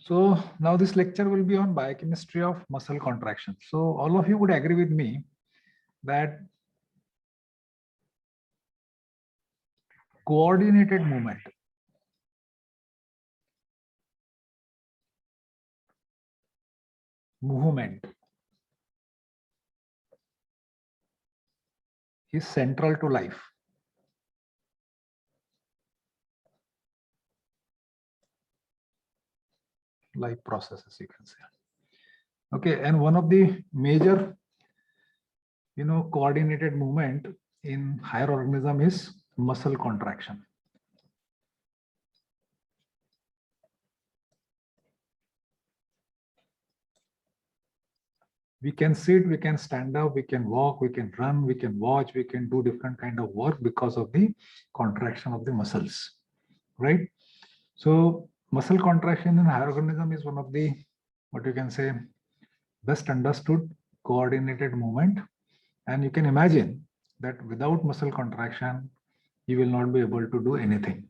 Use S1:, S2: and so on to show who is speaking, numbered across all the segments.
S1: So now this lecture will be on biochemistry of muscle contraction. So all of you would agree with me that coordinated movement is central to life. Life processes, you can say. Okay, and one of the major, coordinated movement in higher organism is muscle contraction. We can sit, we can stand up, we can walk, we can run, we can watch, we can do different kind of work because of the contraction of the muscles, right? So muscle contraction in higher organism is one of the, what you can say, best understood coordinated movement. And you can imagine that without muscle contraction, you will not be able to do anything,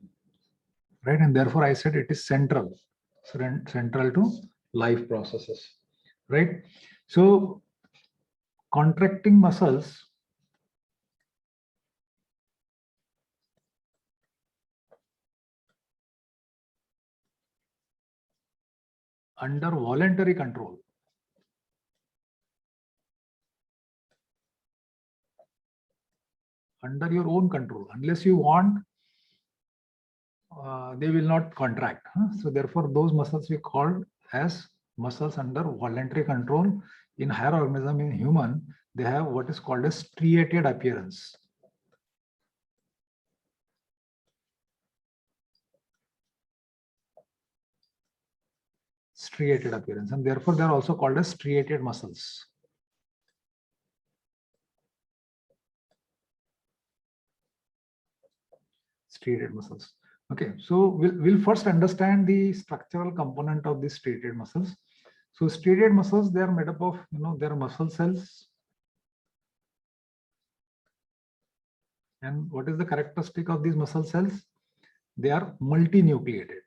S1: right? And therefore I said it is central to life processes, right? So contracting muscles under voluntary control under your own control, unless you want, they will not contract. So therefore those muscles we called as muscles under voluntary control. In higher organism, in human, they have what is called a striated appearance. Striated appearance, and therefore they are also called as striated muscles. Striated muscles. Okay, so we'll first understand the structural component of these striated muscles. So striated muscles, they are made up of, they are muscle cells. And what is the characteristic of these muscle cells? They are multinucleated.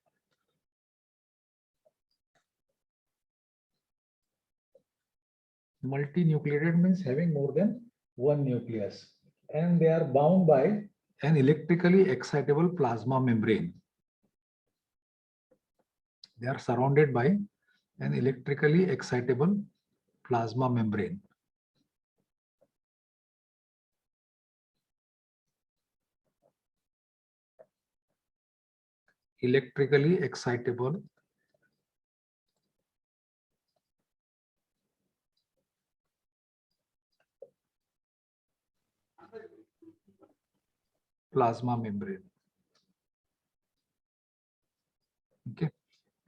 S1: Multinucleated means having more than one nucleus, and they are bound by an electrically excitable plasma membrane. They are surrounded by an electrically excitable plasma membrane. Electrically excitable plasma membrane. Okay,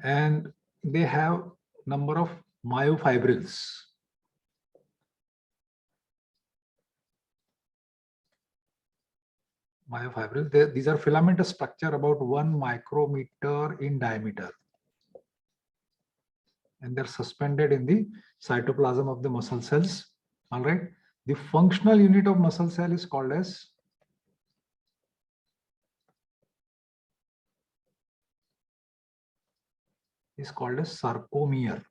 S1: and they have number of myofibrils. Myofibrils, these are filamentous structure about 1 micrometer in diameter, and they're suspended in the cytoplasm of the muscle cells. All right, the functional unit of muscle cell is called as sarcomere,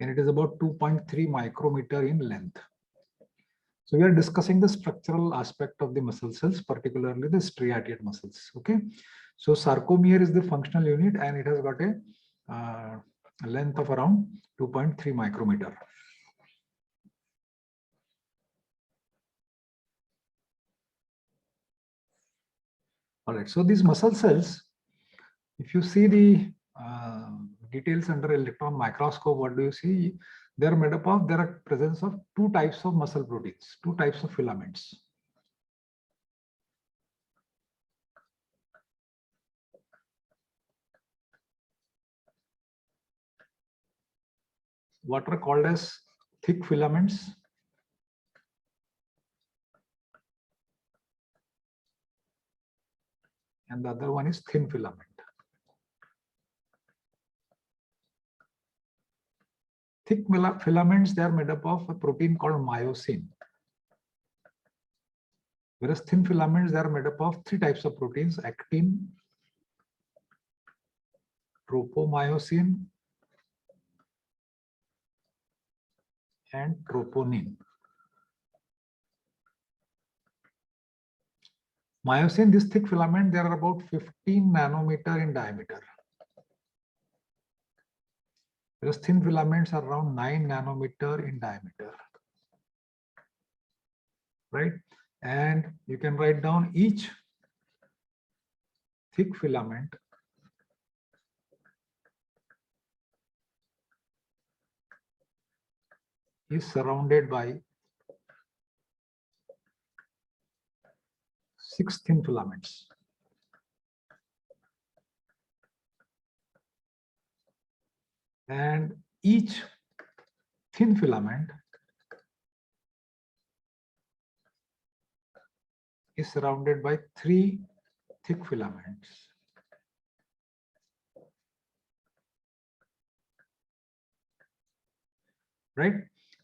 S1: and it is about 2.3 micrometer in length. So we are discussing the structural aspect of the muscle cells, particularly the striated muscles. Okay, so sarcomere is the functional unit, and it has got a length of around 2.3 micrometer. All right, so these muscle cells, if you see the details under electron microscope, what do you see? They are made up of, there are presence of two types of muscle proteins, two types of filaments. What are called as thick filaments, and the other one is thin filament. Thick filaments, they are made up of a protein called myosin. Whereas thin filaments, they are made up of three types of proteins: actin, tropomyosin and troponin. Myosin, this thick filament, they are about 15 nanometer in diameter. Whereas thin filaments are around 9 nanometer in diameter. Right? And you can write down each thick filament is surrounded by 6 thin filaments. And each thin filament is surrounded by 3 thick filaments. Right?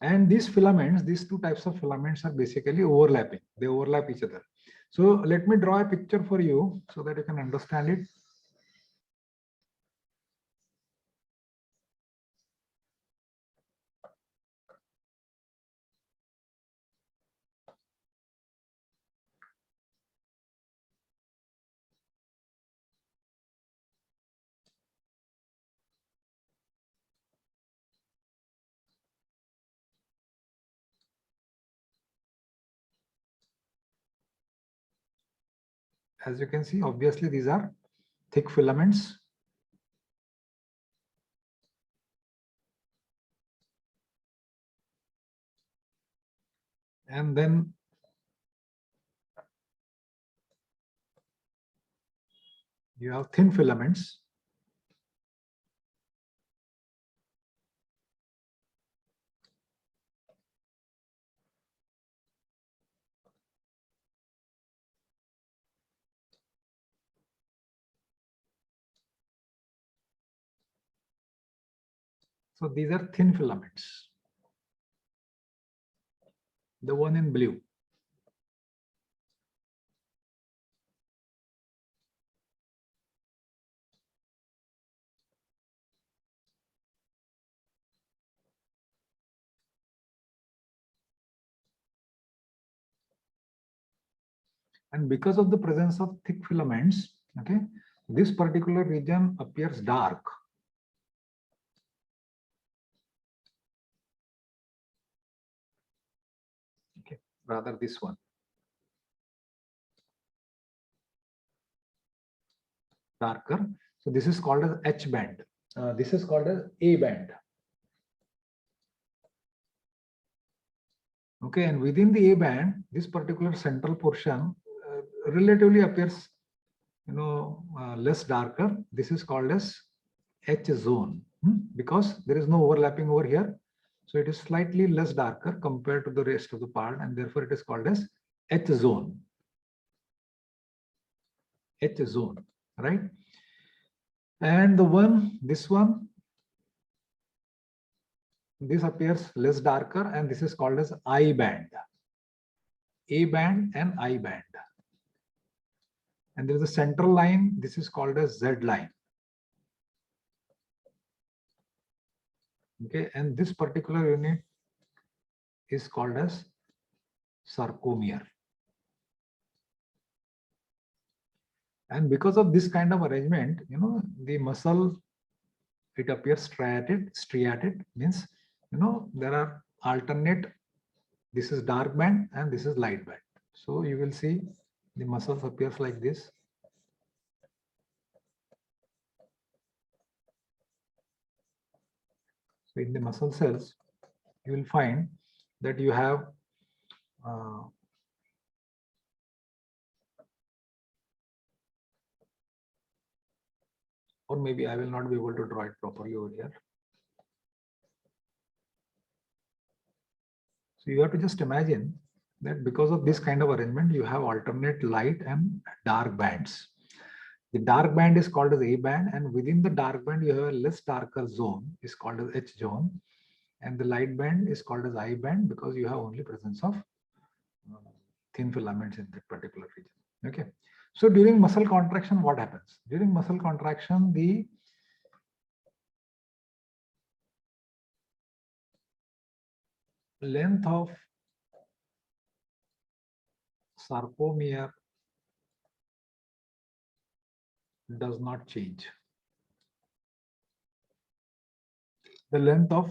S1: And these filaments, these two types of filaments are basically overlapping. They overlap each other. So let me draw a picture for you so that you can understand it. As you can see, obviously these are thick filaments. And then you have thin filaments. So these are thin filaments. The one in blue. And because of the presence of thick filaments, okay, this particular region appears dark. Okay, rather this one. Darker. So this is called as H band. This is called as A band. Okay, and within the A band, this particular central portion relatively appears, less darker. This is called as H zone because there is no overlapping over here. So it is slightly less darker compared to the rest of the part, and therefore it is called as H zone. H zone, right? And the one, this one, this appears less darker, and this is called as I band. A band and I band. And there is a central line. This is called as Z line. Okay, and this particular unit is called as sarcomere. And because of this kind of arrangement, the muscle, it appears striated means, there are alternate, this is dark band and this is light band. So you will see the muscles appears like this. So in the muscle cells, you will find that you have or maybe I will not be able to draw it properly over here. So you have to just imagine that because of this kind of arrangement, you have alternate light and dark bands. The dark band is called as A band, and within the dark band, you have a less darker zone is called as H zone, and the light band is called as I band because you have only presence of thin filaments in that particular region. Okay. So during muscle contraction, what happens? During muscle contraction, the length of sarcomere does not change. The length of,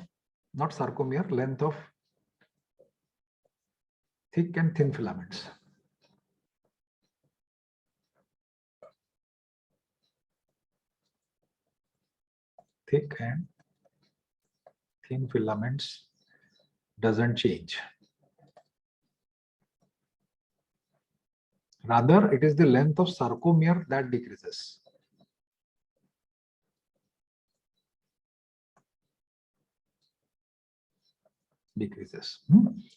S1: not sarcomere, length of thick and thin filaments. Thick and thin filaments doesn't change. Rather, it is the length of sarcomere that decreases.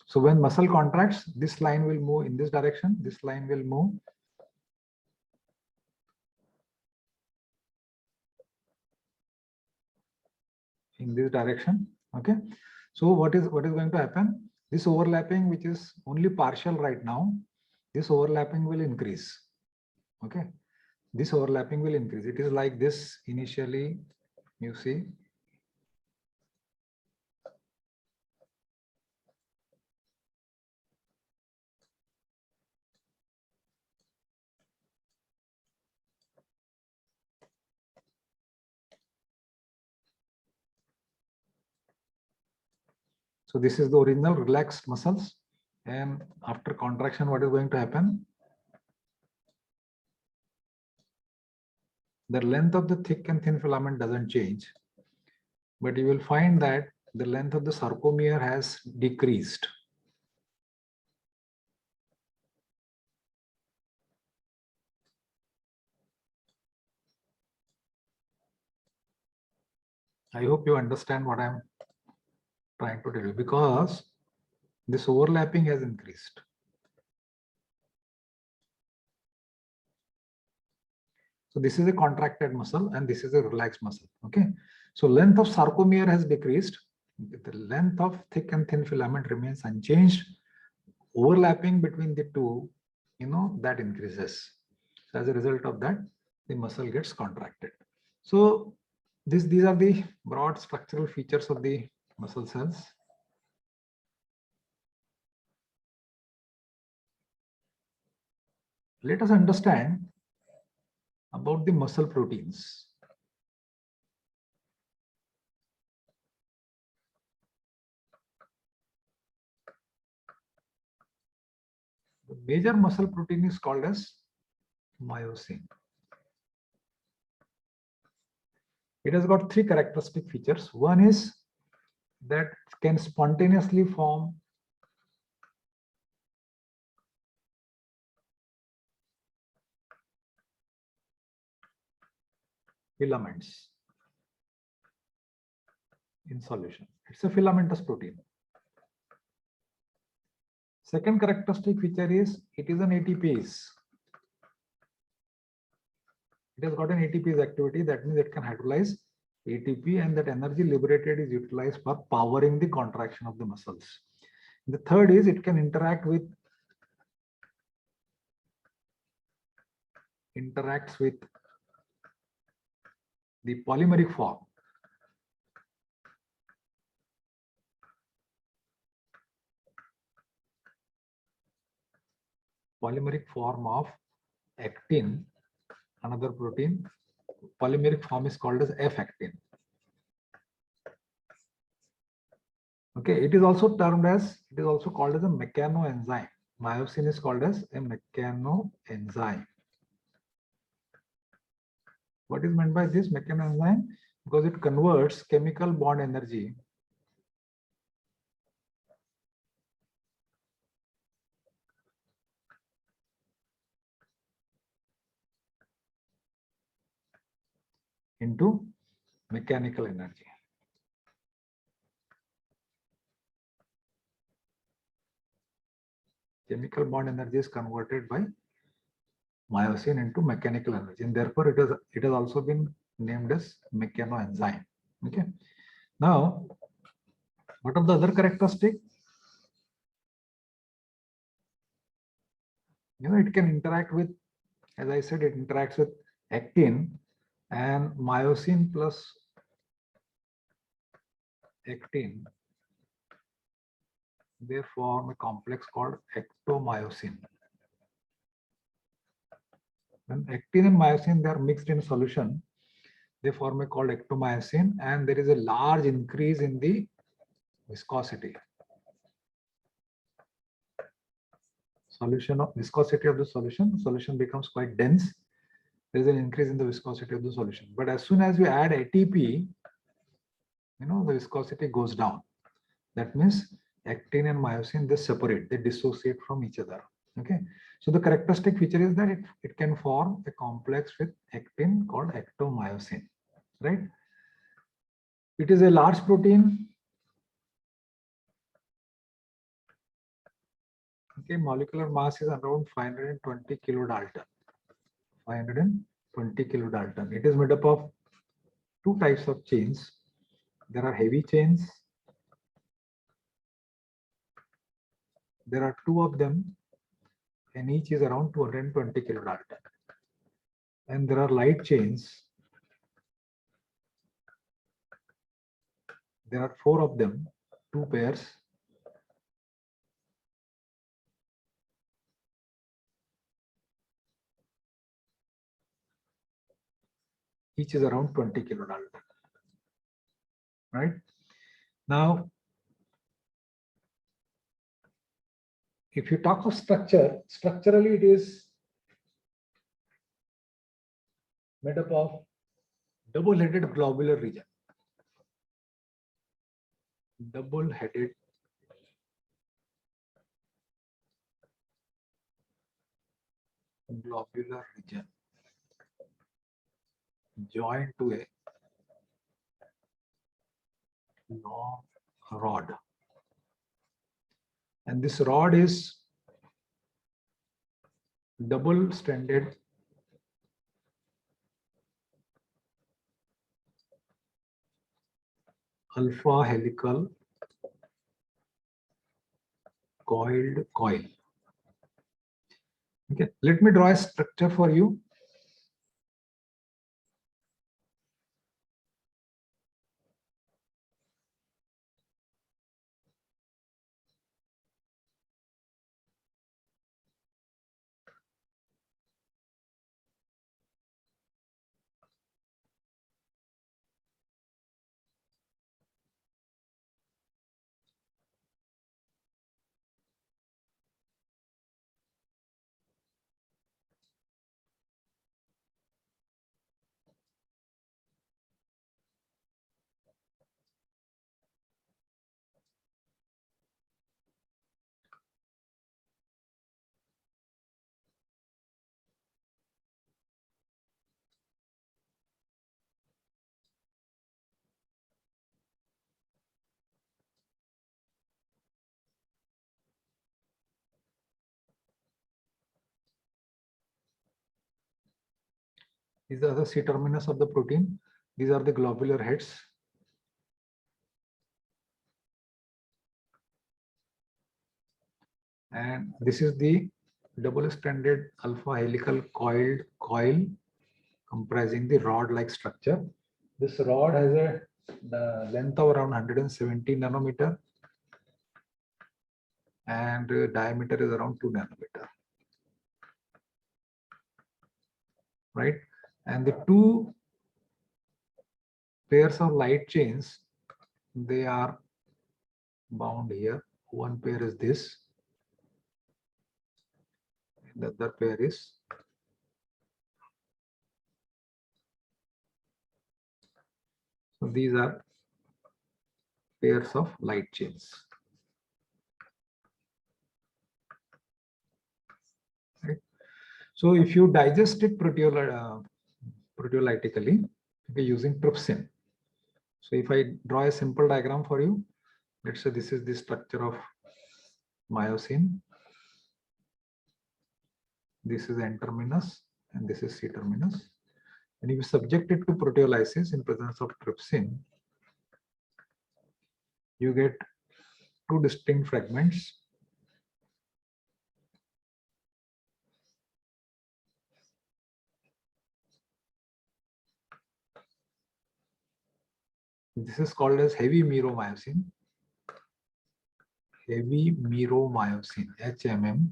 S1: So when muscle contracts, this line will move in this direction, this line will move in this direction. Okay, so what is going to happen? This overlapping, which is only partial right now, this overlapping will increase. Okay, this overlapping will increase. It is like this initially, you see. So this is the original relaxed muscles, and after contraction, what is going to happen? The length of the thick and thin filament doesn't change, but you will find that the length of the sarcomere has decreased. I hope you understand what I'm trying to tell you, because this overlapping has increased. So this is a contracted muscle and this is a relaxed muscle. Okay, so length of sarcomere has decreased. The length of thick and thin filament remains unchanged. Overlapping between the two, that increases. So as a result of that, the muscle gets contracted. So these are the broad structural features of the muscle cells. Let us understand about the muscle proteins. The major muscle protein is called as myosin. It has got three characteristic features. One is that it can spontaneously form filaments in solution. It's a filamentous protein. Second characteristic feature is it is an ATPase. It has got an ATPase activity. That means it can hydrolyze ATP, and that energy liberated is utilized for powering the contraction of the muscles. The third is it can interacts with the polymeric form. Polymeric form of actin, another protein. Polymeric form is called as F-actin. Okay, it is also called as a mechanoenzyme. Myosin is called as a mechanoenzyme. What is meant by this mechanoenzyme? Because it converts chemical bond energy into mechanical energy. Chemical bond energy is converted by myosin into mechanical energy, and therefore it has also been named as mechanoenzyme. Okay. Now, what are the other characteristics? It can interact with, as I said, it interacts with actin, and myosin plus actin they form a complex called ectomyosin. When actin and myosin, they are mixed in solution, they form a called ectomyosin, and there is a large increase in the viscosity. Viscosity of the solution becomes quite dense. There is an increase in the viscosity of the solution. But as soon as you add ATP, the viscosity goes down. That means actin and myosin, they separate, they dissociate from each other. Okay, so the characteristic feature is that it can form a complex with actin called ectomyosin, right? It is a large protein. Okay, molecular mass is around 520 kilodalton. 520 kilodalton. It is made up of two types of chains. There are heavy chains. There are two of them, and each is around 220 kilodalton. And there are light chains. There are four of them, two pairs. Each is around 20 kilodalton. Right? Now, if you talk of structure, structurally it is made up of double-headed globular region. Double-headed globular region joined to a long rod. And this rod is double-stranded alpha helical coiled coil. Okay, let me draw a structure for you. These are the C terminus of the protein. These are the globular heads. And this is the double-stranded alpha helical coiled coil comprising the rod-like structure. This rod has the length of around 170 nanometer and diameter is around 2 nanometer. Right? And the two pairs of light chains, they are bound here. One pair is this, and the other pair is so these are pairs of light chains. Right? So if you digest it proteolytically, okay, using trypsin. So if I draw a simple diagram for you, let's say this is the structure of myosin. This is N terminus and this is C terminus. And if you subject it to proteolysis in presence of trypsin, you get two distinct fragments. This is called as heavy meromyosin. heavy meromyosin, HMM,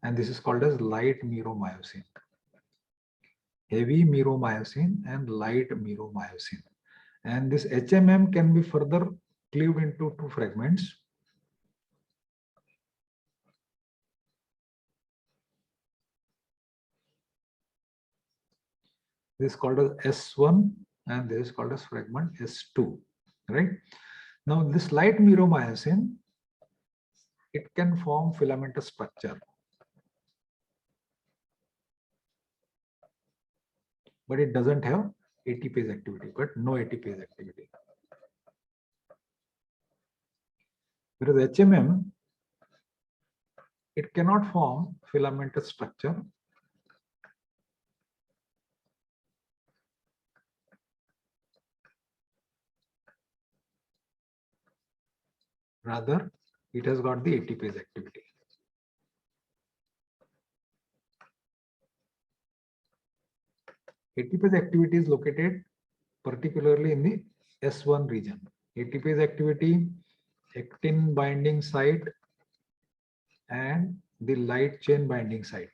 S1: and this is called as light meromyosin. Heavy meromyosin and light meromyosin. And this HMM can be further cleaved into two fragments. This is called as S1 and this is called as fragment S2, right? Now this light meromyosin, it can form filamentous structure, but it doesn't have ATPase activity, but no ATPase activity. Whereas HMM, it cannot form filamentous structure, rather it has got the ATPase activity. ATPase activity is located particularly in the S1 region. ATPase activity, actin binding site, and the light chain binding site.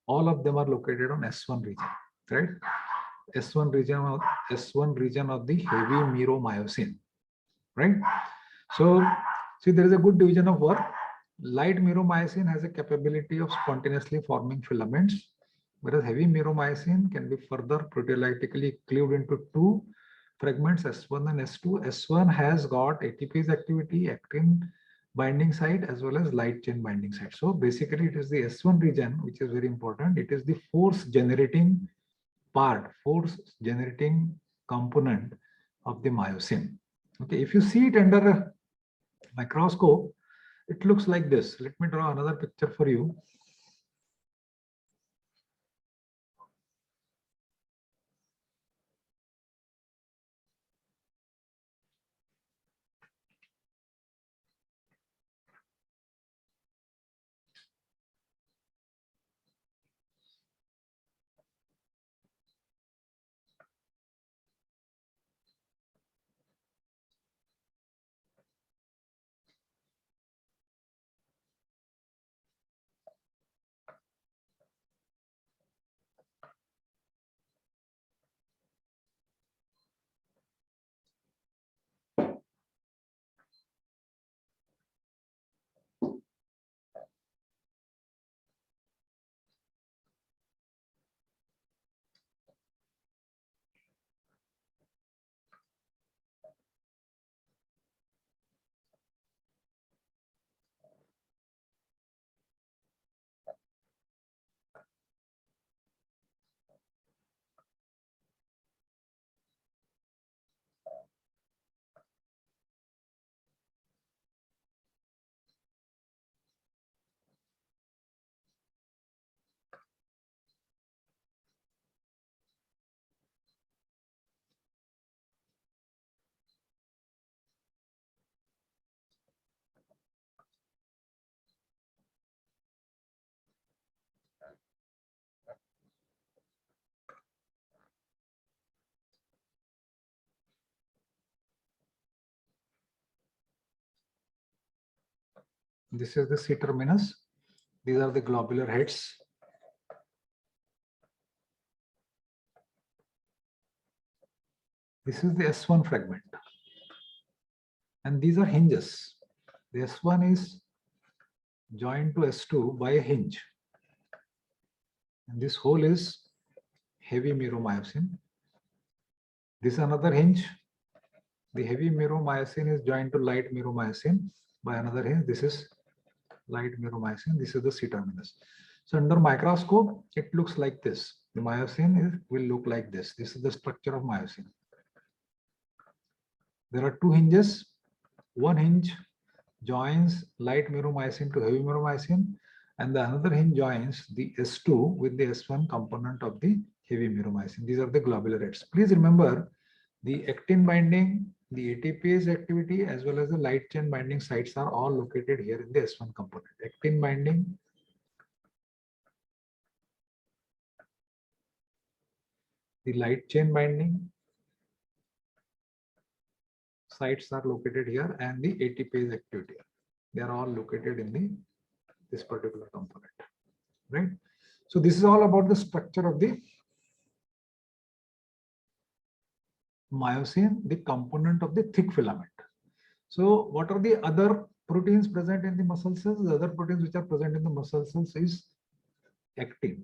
S1: All of them are located on S1 region, right? S1 region of the heavy meromyosin, right? So see, there is a good division of work. Light meromyosin has a capability of spontaneously forming filaments, whereas heavy meromyosin can be further proteolytically cleaved into two fragments, S1 and S2. S1 has got ATPase activity, actin binding site, as well as light chain binding site. So basically it is the S1 region which is very important. It is the force generating part, force generating component of the myosin. Okay, if you see it under a microscope, it looks like this. Let me draw another picture for you. This is the C terminus. These are the globular heads. This is the S1 fragment. And these are hinges. The S1 is joined to S2 by a hinge. And this hole is heavy meromyosin. This is another hinge. The heavy meromyosin is joined to light meromyosin by another hinge. This is light meromyosin. This is the C terminus. So under microscope, it looks like this. The myosin will look like this. This is the structure of myosin. There are two hinges. One hinge joins light meromyosin to heavy meromyosin, and the another hinge joins the S2 with the S1 component of the heavy meromyosin. These are the globular heads. Please remember the actin binding, the ATPase activity, as well as the light chain binding sites are all located here in the S1 component. Actin binding, The light chain binding sites are located here, and the ATPase activity. They are all located in this particular component, right? So this is all about the structure of the myosin, the component of the thick filament. So what are the other proteins present in the muscle cells? The other proteins which are present in the muscle cells is actin.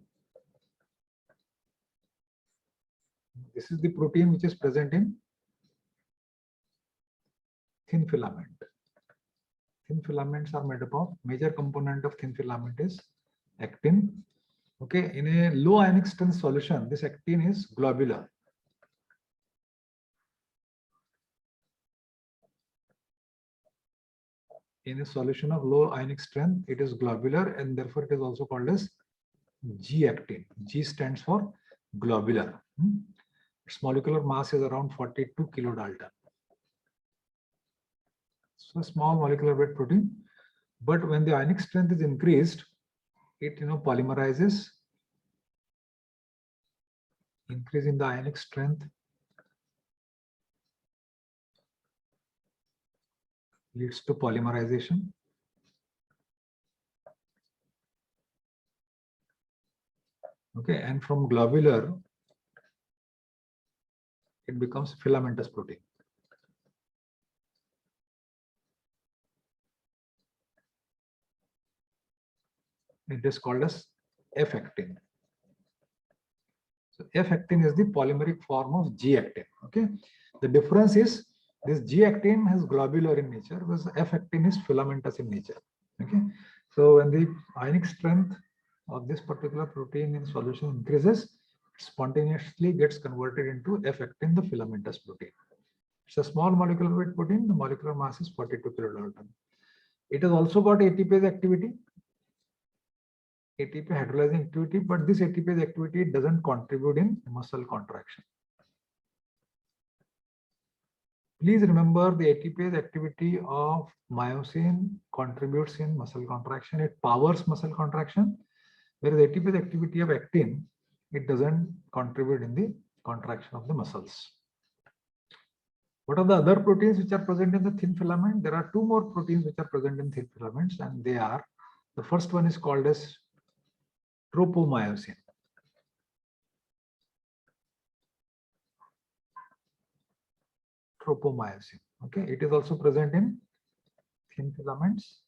S1: This is the protein which is present in thin filament. Thin filaments are made up of, major component of thin filament is actin. Okay, in a low ionic strength solution, this actin is globular. In a solution of low ionic strength, it is globular, and therefore it is also called as G-actin. G stands for globular. Its molecular mass is around 42 kilodalton. So small molecular weight protein, but when the ionic strength is increased, it polymerizes. Increase in the ionic strength leads to polymerization. Okay, and from globular, it becomes filamentous protein. It is called as F-actin. So F-actin is the polymeric form of G-actin. Okay, the difference is this G-actin has globular in nature, whereas F-actin is filamentous in nature. Okay, so when the ionic strength of this particular protein in solution increases, it spontaneously gets converted into F-actin, the filamentous protein. It's a small molecular weight protein. The molecular mass is 42 kilodalton. It has also got ATPase activity, ATP hydrolyzing activity, but this ATPase activity doesn't contribute in muscle contraction. Please remember, the ATPase activity of myosin contributes in muscle contraction. It powers muscle contraction, whereas ATPase activity of actin, it doesn't contribute in the contraction of the muscles. What are the other proteins which are present in the thin filament? There are two more proteins which are present in thin filaments, and they are, the first one is called as tropomyosin. Tropomyosin. Okay, it is also present in thin filaments.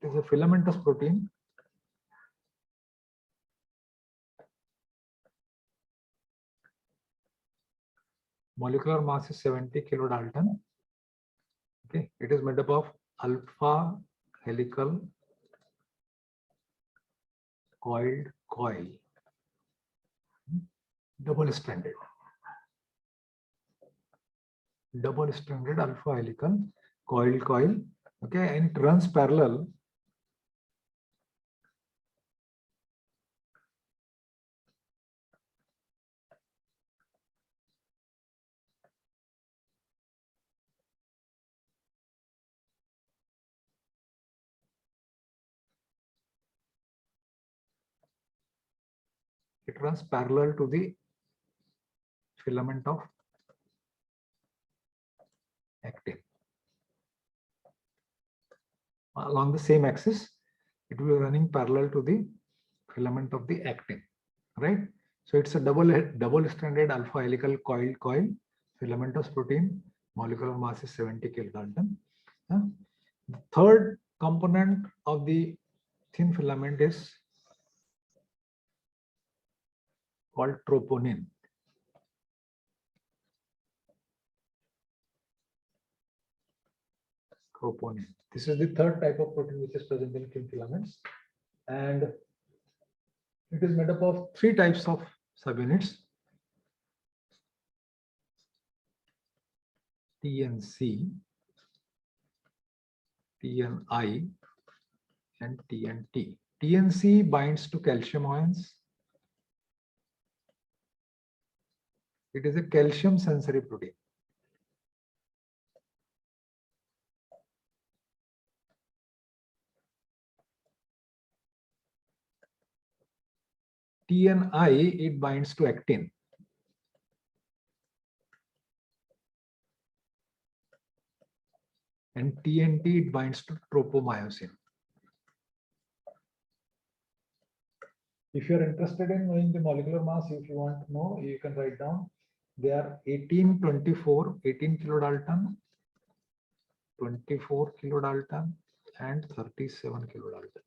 S1: It is a filamentous protein. Molecular mass is 70 kilodalton. Okay, it is made up of alpha helical coiled coil, double stranded alpha helical coiled coil. Okay, and it runs parallel to the filament of actin. Along the same axis, it will be running parallel to the filament of the actin, right? So it's a double-stranded alpha helical coiled coil, filamentous protein, molecular mass is 70 kilodalton. The third component of the thin filament is called troponin. Troponin. This is the third type of protein which is present in thin filaments, and it is made up of three types of subunits: TNC, TNI, and TNT. TNC binds to calcium ions. It is a calcium sensory protein. TNI, it binds to actin. And TNT, it binds to tropomyosin. If you're interested in knowing the molecular mass, if you want to know, you can write down. They are 18, 24, 18 kilodalton, 24 kilodalton, and 37 kilodalton.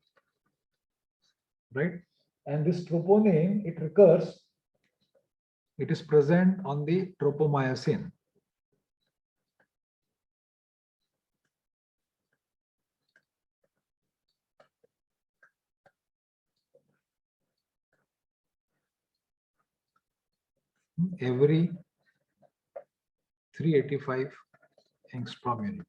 S1: Right? And this troponin, it recurs, it is present on the tropomyosin. Every 385 angstrom unit.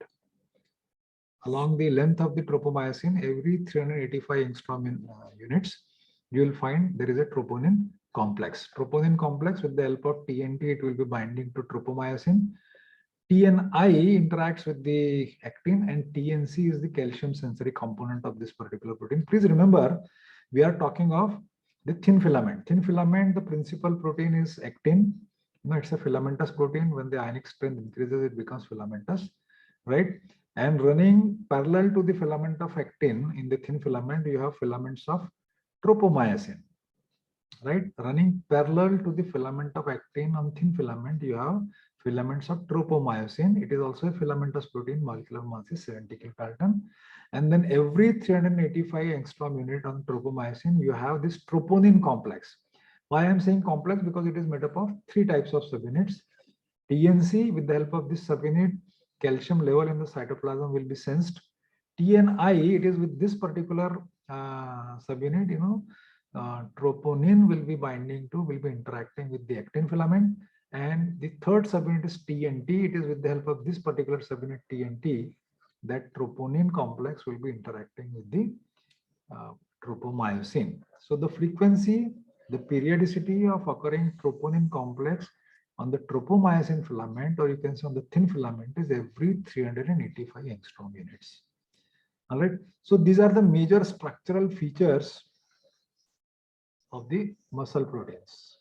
S1: Along the length of the tropomyosin, every 385 angstrom units, you will find there is a troponin complex. Troponin complex, with the help of TNT, it will be binding to tropomyosin. TNI interacts with the actin, and TNC is the calcium sensory component of this particular protein. Please remember, we are talking of the thin filament. Thin filament, the principal protein is actin. You know, it's a filamentous protein. When the ionic strength increases, it becomes filamentous, right? And running parallel to the filament of actin, in the thin filament, you have filaments of tropomyosin, right? Running parallel to the filament of actin on thin filament, you have filaments of tropomyosin. It is also a filamentous protein. Molecular mass is 70 kilodalton. And then every 385 angstrom unit on tropomyosin, you have this troponin complex. Why I am saying complex? Because it is made up of 3 types of subunits. TNC, with the help of this subunit, calcium level in the cytoplasm will be sensed. TNI, it is with this particular subunit, you know, troponin will be binding to, will be interacting with the actin filament. And the third subunit is TNT. It is with the help of this particular subunit TNT that troponin complex will be interacting with the tropomyosin. So the frequency, the periodicity of occurring troponin complex on the tropomyosin filament, or you can say on the thin filament, is every 385 angstrom units. All right. So these are the major structural features of the muscle proteins.